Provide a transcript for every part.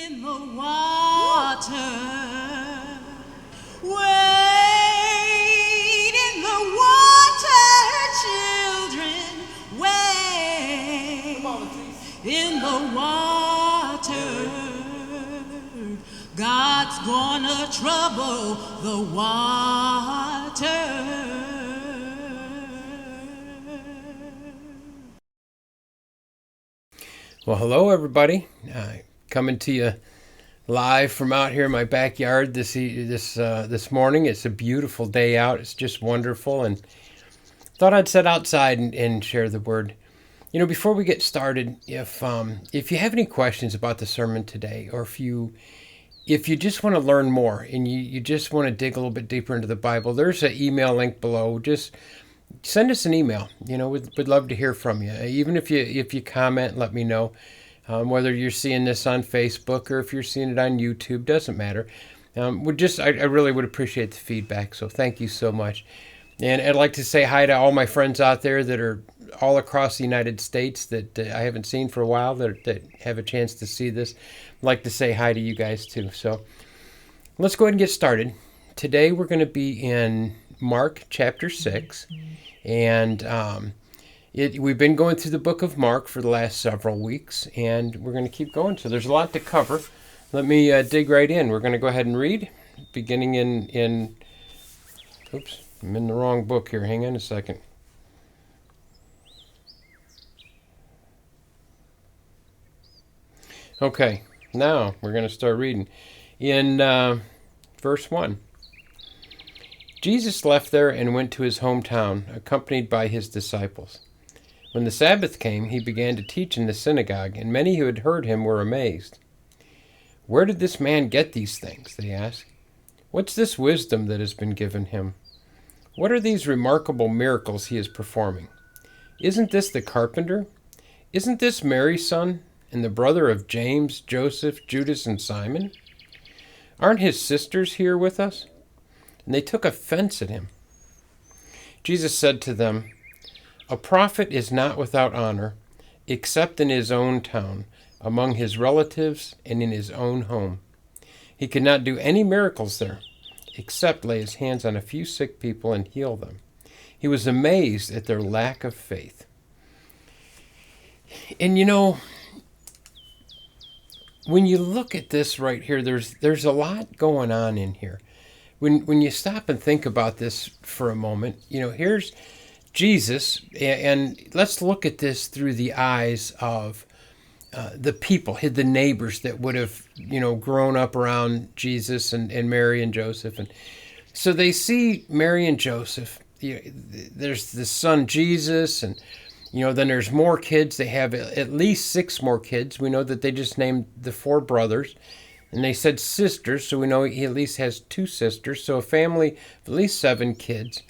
in the water. Wade in the water, children. Wade in the water. God's gonna trouble the water. Well, hello everybody. Coming to you live from out here in my backyard this morning. It's a beautiful day out. It's just wonderful, and thought I'd sit outside and share the word. You know, before we get started, if you have any questions about the sermon today, or if you just want to learn more and you just want to dig a little bit deeper into the Bible, there's an email link below. Just send us an email. You know, we'd love to hear from you. Even if you comment, let me know. Whether you're seeing this on Facebook or if you're seeing it on YouTube, doesn't matter. I really would appreciate the feedback. So thank you so much. And I'd like to say hi to all my friends out there that are all across the United States that I haven't seen for a while that have a chance to see this. I'd like to say hi to you guys too. So let's go ahead and get started. Today we're going to be in Mark chapter 6. And we've been going through the book of Mark for the last several weeks, and we're going to keep going. So there's a lot to cover. Let me dig right in. We're going to go ahead and read, beginning in oops, I'm in the wrong book here. Hang on a second. Okay, now we're going to start reading. In verse 1. Jesus left there and went to his hometown, accompanied by his disciples. When the Sabbath came, he began to teach in the synagogue, and many who had heard him were amazed. "Where did this man get these things?" they asked. "What's this wisdom that has been given him? What are these remarkable miracles he is performing? Isn't this the carpenter? Isn't this Mary's son, and the brother of James, Joseph, Judas, and Simon? Aren't his sisters here with us?" And they took offense at him. Jesus said to them, "A prophet is not without honor, except in his own town, among his relatives, and in his own home. He could not do any miracles there, except lay his hands on a few sick people and heal them. He was amazed at their lack of faith." And you know, when you look at this right here, there's a lot going on in here. When you stop and think about this for a moment, you know, here's Jesus, and let's look at this through the eyes of the people, the neighbors that would have, you know, grown up around Jesus and Mary and Joseph. And so they see Mary and Joseph. There's the son Jesus, and, you know, then there's more kids. They have at least 6 more kids. We know that they just named the 4 brothers. And they said sisters, so we know he at least has 2 sisters. So a family of at least 7 kids.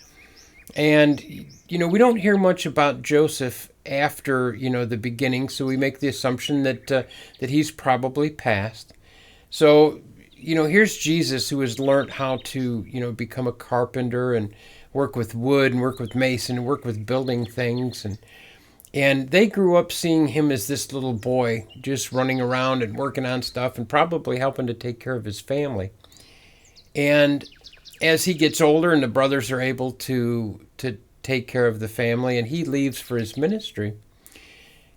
And, you know, we don't hear much about Joseph after, you know, the beginning. So we make the assumption that he's probably passed. So, you know, here's Jesus, who has learned how to, you know, become a carpenter and work with wood and work with mason and work with building things. And they grew up seeing him as this little boy just running around and working on stuff and probably helping to take care of his family. And as he gets older and the brothers are able to take care of the family and he leaves for his ministry,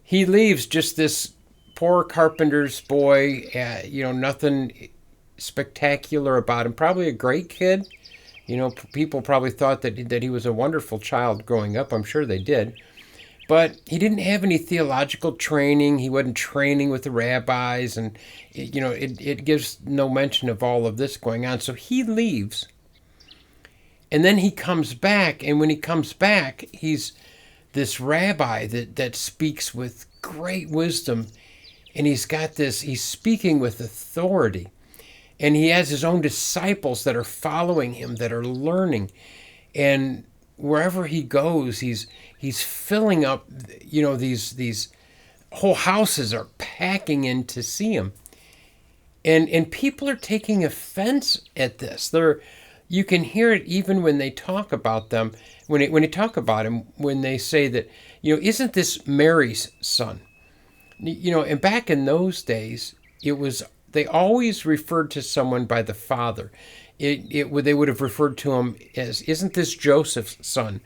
he leaves just this poor carpenter's boy, you know, nothing spectacular about him. Probably a great kid. You know, people probably thought that he was a wonderful child growing up. I'm sure they did. But he didn't have any theological training. He wasn't training with the rabbis. And, you know, it gives no mention of all of this going on. So he leaves. And then he comes back. And when he comes back, he's this rabbi that speaks with great wisdom. And he's speaking with authority. And he has his own disciples that are following him, that are learning. And wherever he goes, he's filling up, you know, these whole houses are packing in to see him. And people are taking offense at this. You can hear it even when they talk about them, when they talk about him, when they say that, you know, isn't this Mary's son? You know, and back in those days, it was they always referred to someone by the father. They would have referred to him as, isn't this Joseph's son?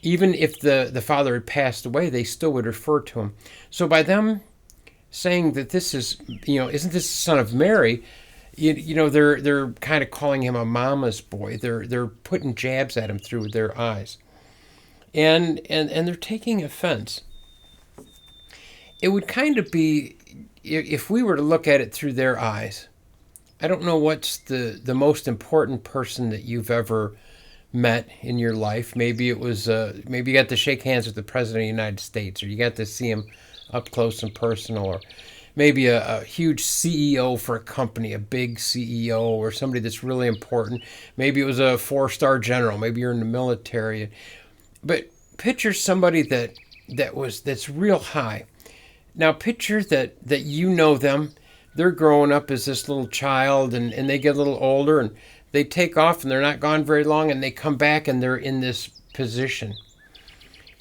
Even if the father had passed away, they still would refer to him. So by them saying that this is, isn't this the son of Mary? They're kind of calling him a mama's boy. They're putting jabs at him through their eyes, and they're taking offense. It would kind of be, if we were to look at it through their eyes. I don't know what's the most important person that you've ever met in your life. Maybe it was maybe you got to shake hands with the President of the United States, or you got to see him up close and personal, or maybe a huge CEO for a company, a big CEO, or somebody that's really important. Maybe it was a 4-star general. Maybe you're in the military. But picture somebody that's real high. Now picture that them. They're growing up as this little child, and they get a little older, and they take off, and they're not gone very long, and they come back, and they're in this position.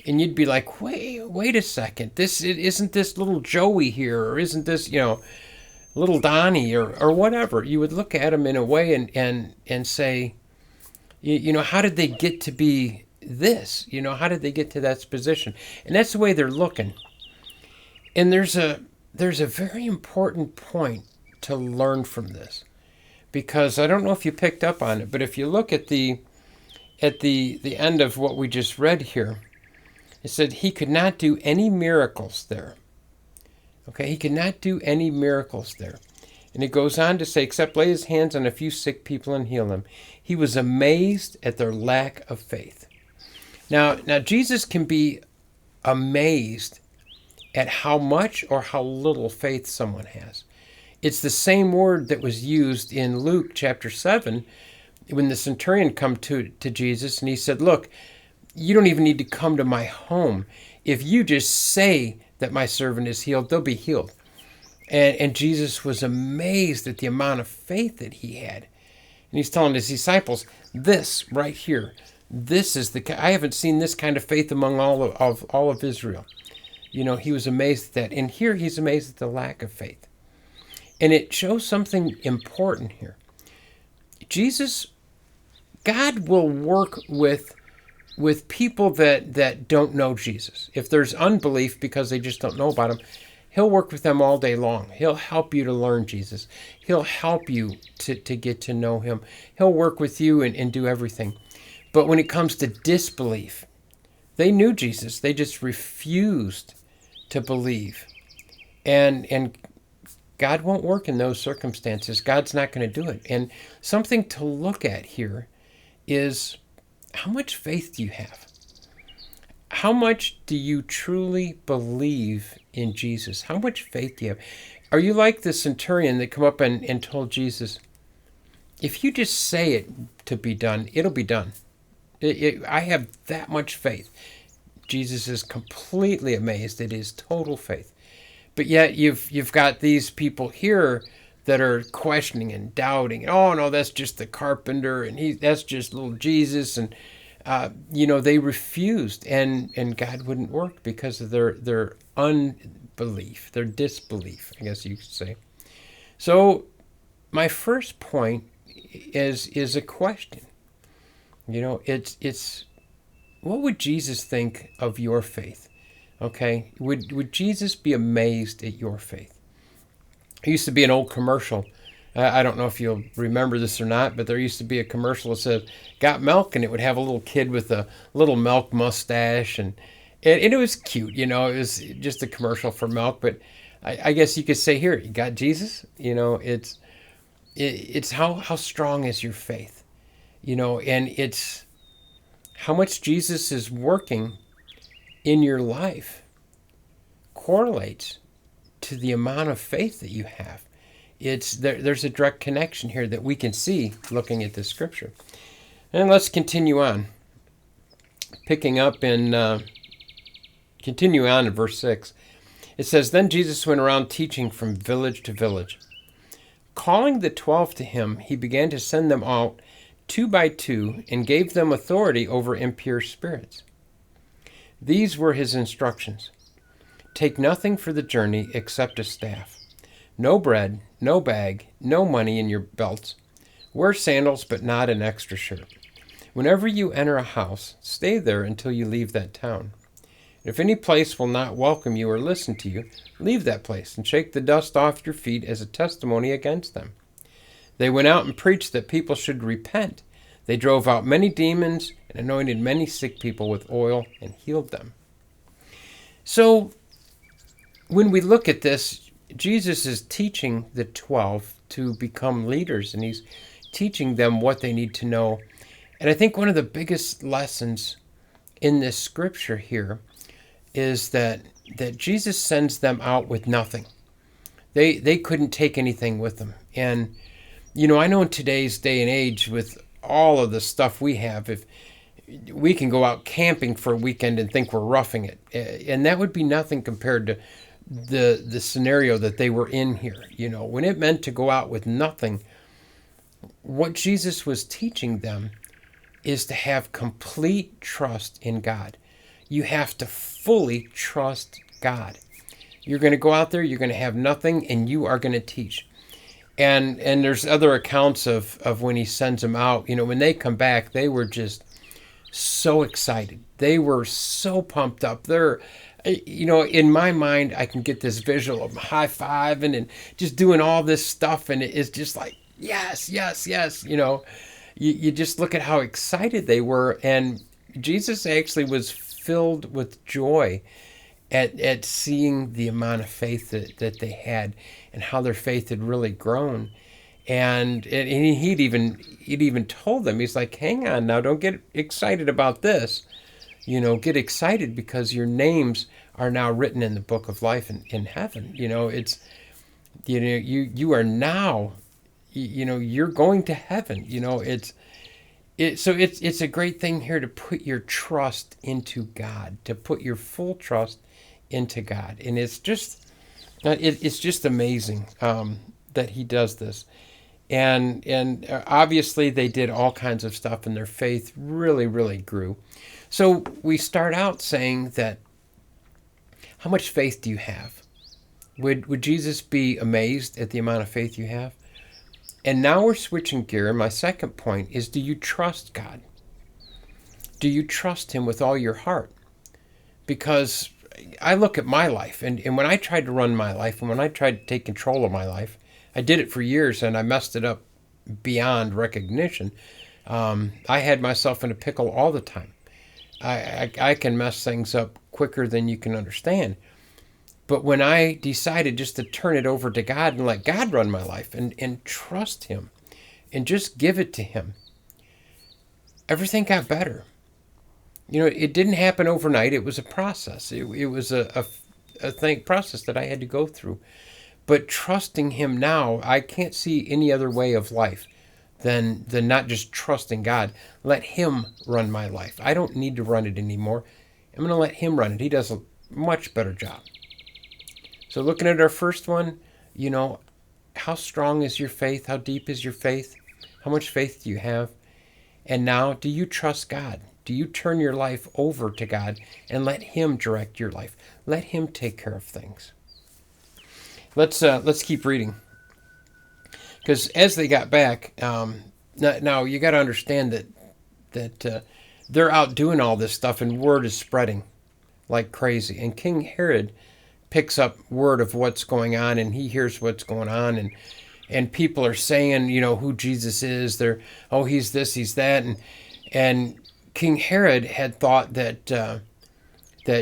And you'd be like, wait a second, isn't this little Joey here, or isn't this, little Donnie, or whatever. You would look at them in a way and say, how did they get to be this? How did they get to that position? And that's the way they're looking. And there's a very important point to learn from this, because I don't know if you picked up on it, but if you look at the end of what we just read here, it said he could not do any miracles there. Okay, he could not do any miracles there. And it goes on to say, except lay his hands on a few sick people and heal them. He was amazed at their lack of faith. Now Jesus can be amazed at how much or how little faith someone has. It's the same word that was used in Luke chapter 7 when the centurion come to Jesus and he said, look, you don't even need to come to my home. If you just say that my servant is healed, they'll be healed. And Jesus was amazed at the amount of faith that he had. And he's telling his disciples, this right here, this is I haven't seen this kind of faith among all of Israel. He was amazed at that. And here he's amazed at the lack of faith. And it shows something important here. God will work with people that don't know Jesus. If there's unbelief because they just don't know about him, he'll work with them all day long. He'll help you to learn Jesus. He'll help you to get to know him. He'll work with you and do everything. But when it comes to disbelief, they knew Jesus. They just refused to believe. And God won't work in those circumstances. God's not going to do it. And something to look at here is, how much faith do you have? How much do you truly believe in Jesus? How much faith do you have? Are you like the centurion that come up and told Jesus, if you just say it to be done, it'll be done. I have that much faith. Jesus is completely amazed at his total faith. But yet you've got these people here that are questioning and doubting. Oh no, that's just the carpenter, and that's just little Jesus, and they refused, and God wouldn't work because of their unbelief, their disbelief, I guess you could say. So my first point is a question. It's what would Jesus think of your faith? Okay, would Jesus be amazed at your faith? There used to be an old commercial. I don't know if you'll remember this or not, but there used to be a commercial that said, got milk, and it would have a little kid with a little milk mustache, and it was cute, it was just a commercial for milk, but I guess you could say here, you got Jesus, it's how strong is your faith, and it's how much Jesus is working in your life correlates to the amount of faith that you have. There's a direct connection here that we can see looking at this scripture. And let's continue on. Continue on in verse 6. It says, Then Jesus went around teaching from village to village. Calling the 12 to him, he began to send them out 2 by 2 and gave them authority over impure spirits. These were his instructions. Take nothing for the journey except a staff, no bread, no bag, no money in your belts. Wear sandals, but not an extra shirt. Whenever you enter a house, stay there until you leave that town. If any place will not welcome you or listen to you, leave that place and shake the dust off your feet as a testimony against them." They went out and preached that people should repent. They drove out many demons and anointed many sick people with oil and healed them. So, when we look at this, Jesus is teaching the 12 to become leaders, and he's teaching them what they need to know. And I think one of the biggest lessons in this scripture here is that Jesus sends them out with nothing. They couldn't take anything with them. And, I know in today's day and age, with all of the stuff we have, if we can go out camping for a weekend and think we're roughing it. And that would be nothing compared to the scenario that they were in here. When it meant to go out with nothing, what Jesus was teaching them is to have complete trust in God. You have to fully trust God. You're going to go out there, you're going to have nothing, and you are going to teach. And there's other accounts of when he sends them out. When they come back, they were just so excited. They were so pumped up. They're, in my mind, I can get this visual of them high-fiving and just doing all this stuff, and it's just like, yes, yes, yes. You just look at how excited they were, and Jesus actually was filled with joy at seeing the amount of faith that they had and how their faith had really grown. And he'd even told them, he's like, hang on now, don't get excited about this. Get excited because your names are now written in the book of life in heaven. It's, you are now, you're going to heaven. So it's a great thing here to put your trust into God, to put your full trust into God. And it's just amazing that he does this. And obviously they did all kinds of stuff, and their faith really, really grew. So we start out saying that, how much faith do you have? Would Jesus be amazed at the amount of faith you have? And now we're switching gear. And my second point is, do you trust God? Do you trust him with all your heart? Because I look at my life, and when I tried to run my life, and when I tried to take control of my life, I did it for years, and I messed it up beyond recognition. I had myself in a pickle all the time. I can mess things up quicker than you can understand. But when I decided just to turn it over to God and let God run my life and trust him and just give it to him, everything got better. It didn't happen overnight. It was a process. It was a process that I had to go through. But trusting him now, I can't see any other way of life than not just trusting God. Let him run my life. I don't need to run it anymore. I'm going to let him run it. He does a much better job. So looking at our first one, how strong is your faith? How deep is your faith? How much faith do you have? And now, do you trust God? Do you turn your life over to God and let him direct your life? Let him take care of things. Let's keep reading. Because as they got back, now you got to understand that they're out doing all this stuff, and word is spreading like crazy. And King Herod picks up word of what's going on, and he hears what's going on, and people are saying, who Jesus is. They're, oh, he's this, he's that, and King Herod had thought that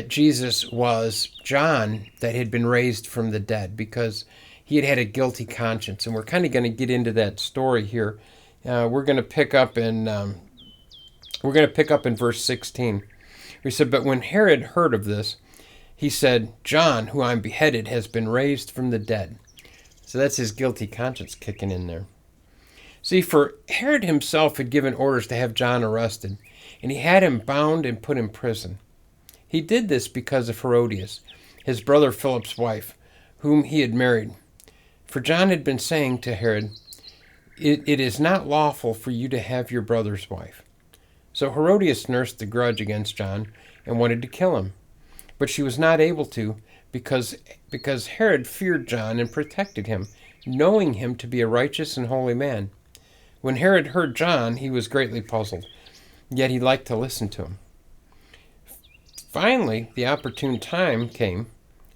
Jesus was John that had been raised from the dead, because he had a guilty conscience. And we're kind of going to get into that story here. We're going to pick up in verse 16. We said, "But when Herod heard of this, he said, 'John, who I beheaded, has been raised from the dead.'" So that's his guilty conscience kicking in there. See, for Herod himself had given orders to have John arrested, and he had him bound and put in prison. He did this because of Herodias, his brother Philip's wife, whom he had married. For John had been saying to Herod, it is not lawful for you to have your brother's wife. So Herodias nursed a grudge against John and wanted to kill him. But she was not able to, because Herod feared John and protected him, knowing him to be a righteous and holy man. When Herod heard John, he was greatly puzzled, yet he liked to listen to him. Finally, the opportune time came.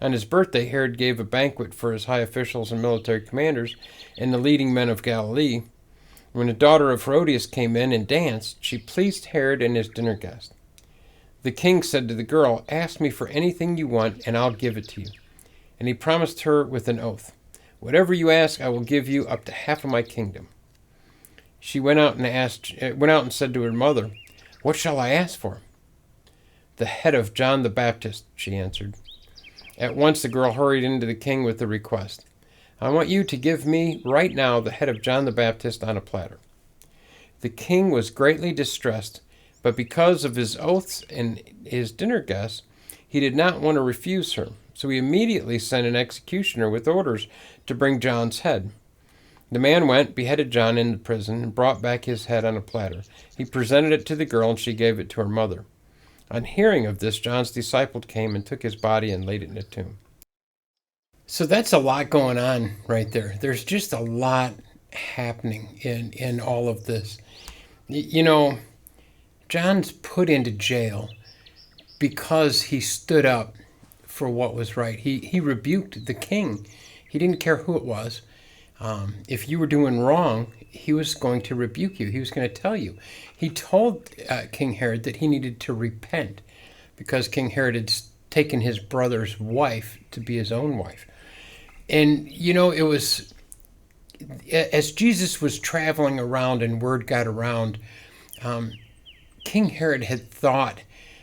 On his birthday, Herod gave a banquet for his high officials and military commanders and the leading men of Galilee. When the daughter of Herodias came in and danced, she pleased Herod and his dinner guest. The king said to the girl, "Ask me for anything you want, and I'll give it to you." And he promised her with an oath, "Whatever you ask, I will give you up to half of my kingdom." She went out and said to her mother, "What shall I ask for?" "The head of John the Baptist," she answered. At once the girl hurried into the king with the request, "I want you to give me right now the head of John the Baptist on a platter." The king was greatly distressed, but because of his oaths and his dinner guests, he did not want to refuse her. So he immediately sent an executioner with orders to bring John's head. The man went, beheaded John in the prison, and brought back his head on a platter. He presented it to the girl, and she gave it to her mother. On hearing of this, John's disciple came and took his body and laid it in a tomb. So that's a lot going on right there. There's just a lot happening in all of this. You know, John's put into jail because he stood up for what was right. He rebuked the king. He didn't care who it was. If you were doing wrong, he was going to rebuke you. He was going to tell you. He told King Herod that he needed to repent because King Herod had taken his brother's wife to be his own wife. And, you know, it was, as Jesus was traveling around and word got around, King Herod had thought,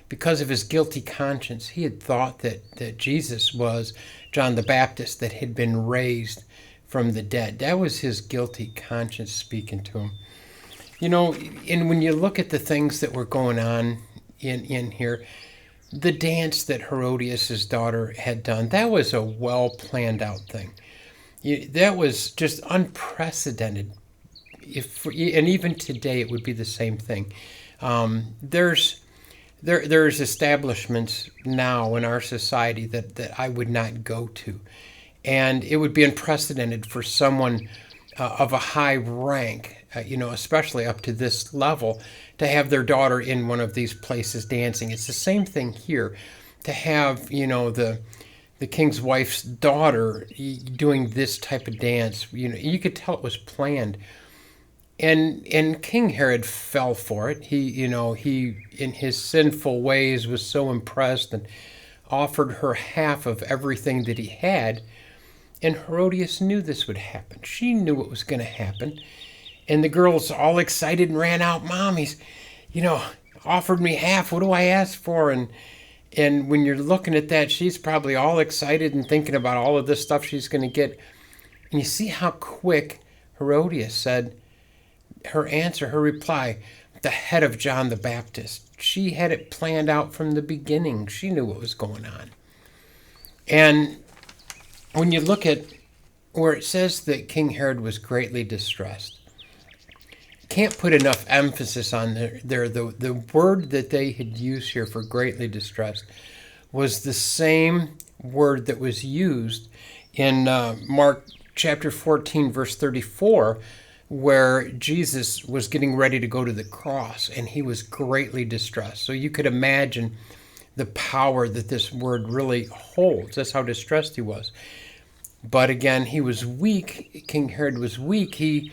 because of his guilty conscience, he had thought that Jesus was John the Baptist that had been raised from the dead. That was his guilty conscience speaking to him. You know, and when you look at the things that were going on in here, the dance that Herodias' daughter had done, that was a well-planned out thing. That was just unprecedented. And even today, it would be the same thing. There's establishments now in our society that I would not go to. And it would be unprecedented for someone of a high rank, especially up to this level, to have their daughter in one of these places dancing. It's the same thing here, to have, the king's wife's daughter doing this type of dance. You could tell it was planned. And King Herod fell for it. He in his sinful ways was so impressed and offered her half of everything that he had. And Herodias knew this would happen. She knew what was going to happen. And the girl's all excited and ran out, "Mom, he's, offered me half. What do I ask for?" And when you're looking at that, she's probably all excited and thinking about all of this stuff she's going to get. And you see how quick Herodias said her answer, her reply, "The head of John the Baptist." She had it planned out from the beginning. She knew what was going on. And when you look at where it says that King Herod was greatly distressed, can't put enough emphasis on there. The word that they had used here for greatly distressed was the same word that was used in Mark chapter 14, verse 34, where Jesus was getting ready to go to the cross, and he was greatly distressed. So you could imagine the power that this word really holds. That's how distressed he was. But again, he was weak. King Herod was weak. He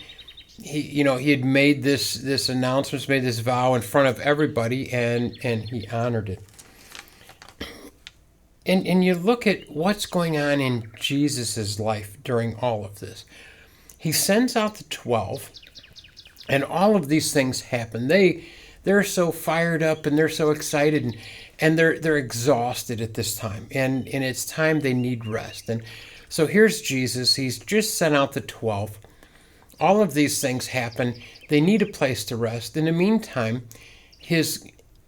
had made this announcement, made this vow in front of everybody, and he honored it. And you look at what's going on in Jesus' life during all of this. He sends out the 12, and all of these things happen. They're so fired up and they're so excited, and they're exhausted at this time. And it's time they need rest. And so here's Jesus. He's just sent out the 12. All of these things happen. They need a place to rest. In the meantime,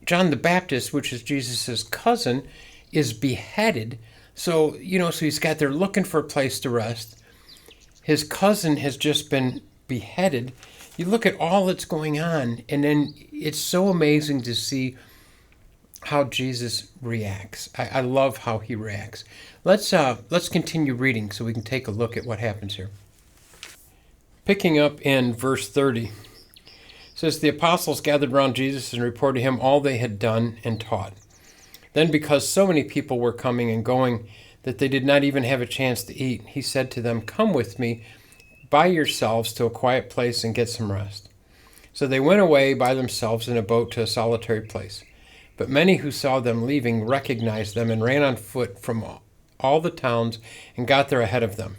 John the Baptist, which is Jesus' cousin, is beheaded. So he's got there looking for a place to rest. His cousin has just been beheaded. You look at all that's going on, and then it's so amazing to see how Jesus reacts. I love how he reacts. Let's continue reading so we can take a look at what happens here. Picking up in verse 30, it says, "The apostles gathered around Jesus and reported to him all they had done and taught. Then, because so many people were coming and going that they did not even have a chance to eat, he said to them, 'Come with me by yourselves to a quiet place and get some rest.' So they went away by themselves in a boat to a solitary place. But many who saw them leaving recognized them and ran on foot from all the towns and got there ahead of them.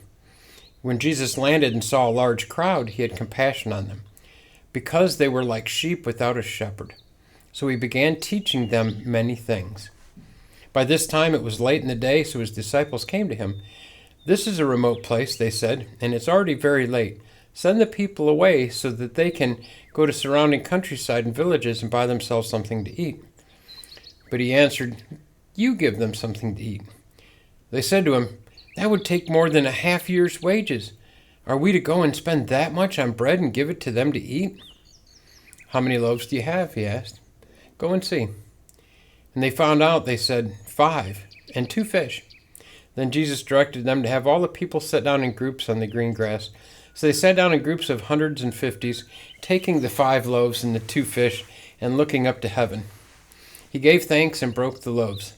When Jesus landed and saw a large crowd, he had compassion on them, because they were like sheep without a shepherd. So he began teaching them many things. By this time it was late in the day, so his disciples came to him. 'This is a remote place,' they said, 'and it's already very late. Send the people away so that they can go to surrounding countryside and villages and buy themselves something to eat.' But he answered, 'You give them something to eat.' They said to him, 'That would take more than a half year's wages. Are we to go and spend that much on bread and give it to them to eat?' 'How many loaves do you have?' he asked. 'Go and see.' And they found out, they said, 5, and 2 fish. Then Jesus directed them to have all the people sit down in groups on the green grass. So they sat down in groups of hundreds and fifties, taking the 5 loaves and the 2 fish, and looking up to heaven. He gave thanks and broke the loaves.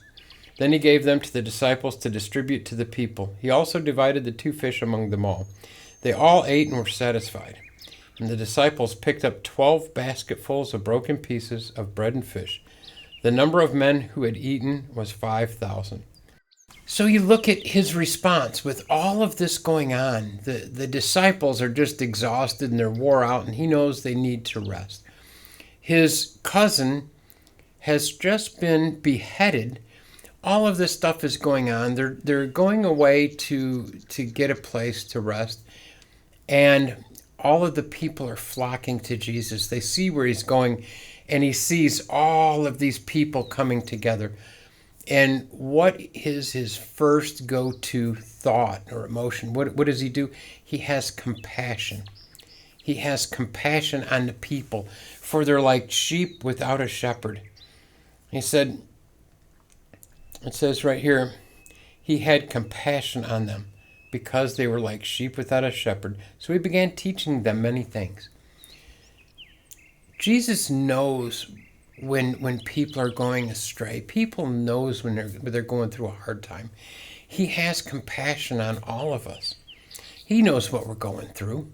Then he gave them to the disciples to distribute to the people. He also divided the 2 fish among them all. They all ate and were satisfied. And the disciples picked up 12 basketfuls of broken pieces of bread and fish. The number of men who had eaten was 5,000. So you look at his response with all of this going on. The disciples are just exhausted and they're wore out, and he knows they need to rest. His cousin has just been beheaded. All of this stuff is going on. They're going away to get a place to rest, and all of the people are flocking to Jesus. They see where he's going, and he sees all of these people coming together. And what is his first go-to thought or emotion? What does he do? He has compassion. He has compassion on the people, for they're like sheep without a shepherd. He said, it says right here, he had compassion on them because they were like sheep without a shepherd. So he began teaching them many things. Jesus knows when people are going astray. People knows when they're going through a hard time. He has compassion on all of us. He knows what we're going through.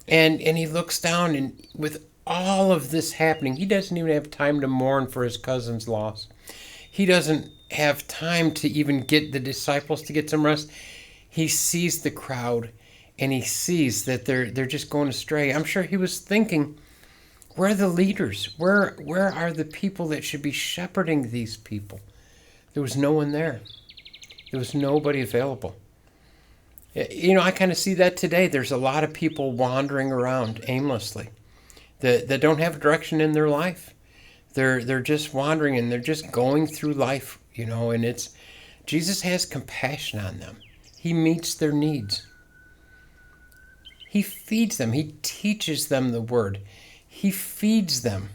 And he looks down, and with all of this happening, he doesn't even have time to mourn for his cousin's loss. He doesn't have time to even get the disciples to get some rest. He sees the crowd, and he sees that they're just going astray. I'm sure he was thinking, where are the leaders? Where are the people that should be shepherding these people? There was no one there. There was nobody available. You know, I kind of see that today. There's a lot of people wandering around aimlessly that don't have direction in their life. They're just wandering, and they're just going through life, you know, and it's Jesus has compassion on them. He meets their needs. He feeds them. He teaches them the word. He feeds them.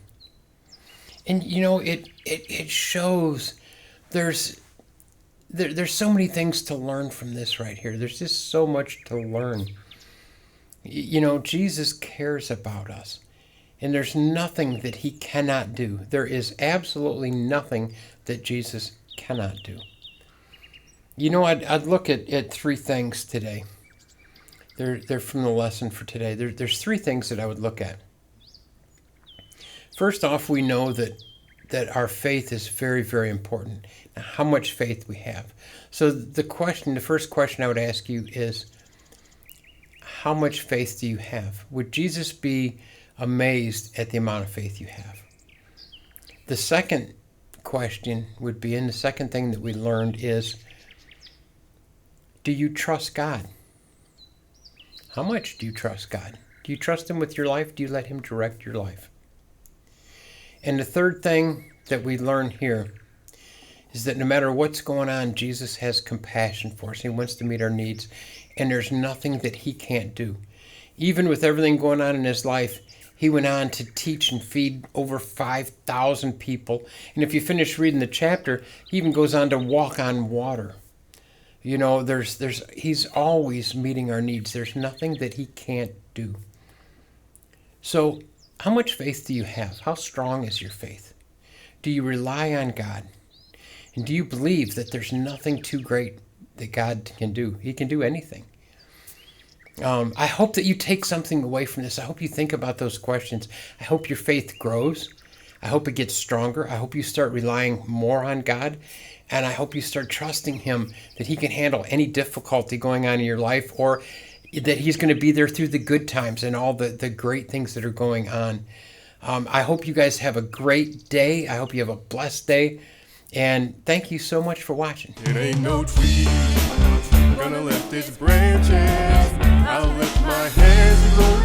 And you know, it shows there's so many things to learn from this right here. There's just so much to learn. You know, Jesus cares about us. And there's nothing that he cannot do. There is absolutely nothing that Jesus cannot do. You know, I'd look at 3 things today. They're from the lesson for today. There's 3 things that I would look at. First off, we know that our faith is very, very important. Now, how much faith we have. So the first question I would ask you is, how much faith do you have? Would Jesus be amazed at the amount of faith you have? The second question would be, and the second thing that we learned is, do you trust God? How much do you trust God? Do you trust him with your life? Do you let him direct your life? And the third thing that we learn here is that no matter what's going on, Jesus has compassion for us. He wants to meet our needs, and there's nothing that he can't do. Even with everything going on in his life, He went on to teach and feed over 5,000 people. And if you finish reading the chapter, he even goes on to walk on water. You know, he's always meeting our needs. There's nothing that he can't do. So, how much faith do you have? How strong is your faith? Do you rely on God? And do you believe that there's nothing too great that God can do? He can do anything. I hope that you take something away from this. I hope you think about those questions. I hope your faith grows. I hope it gets stronger. I hope you start relying more on God. And I hope you start trusting him that he can handle any difficulty going on in your life, or that he's going to be there through the good times and all the great things that are going on. I hope you guys have a great day. I hope you have a blessed day. And thank you so much for watching. It ain't no tree gonna lift its branches. I'll lift my hands and go